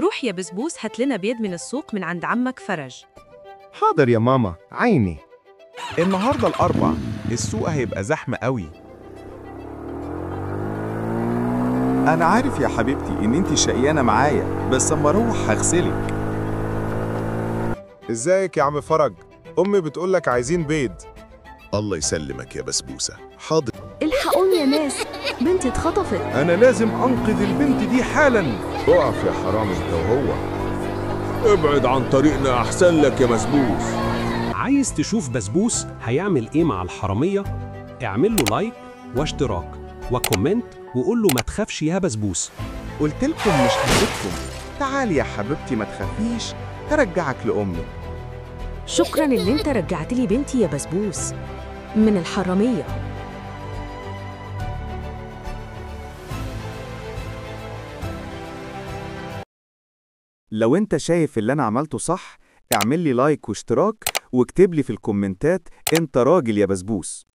روح يا بسبوس هات لنا بيض من السوق من عند عمك فرج. حاضر يا ماما، عيني. النهاردة الأربع، السوق هيبقى زحمة قوي. أنا عارف يا حبيبتي إن أنتِ شقيانة معايا، بس أما أروح هغسلك. ازيك يا عم فرج؟ أمي بتقولك عايزين بيض. الله يسلمك يا بسبوسة. حاضر. الحقوني يا ناس، بنتي اتخطفت. أنا لازم أنقذ البنت دي حالاً. اقف يا حرام انت وهو. ابعد عن طريقنا أحسن لك يا بسبوس. عايز تشوف بسبوس هيعمل إيه مع الحرامية؟ اعمل له لايك واشتراك وكومنت وقول له ما تخافش يا بسبوس. قلتلكم مش هسيبكم. تعالي يا حبيبتي ما تخافيش، هرجعك لأمك. شكراً اللي انت رجعت لي بنتي يا بسبوس من الحرامية. لو انت شايف اللي انا عملته صح، اعمل لي لايك واشتراك واكتب لي في الكومنتات انت راجل يا بسبوس.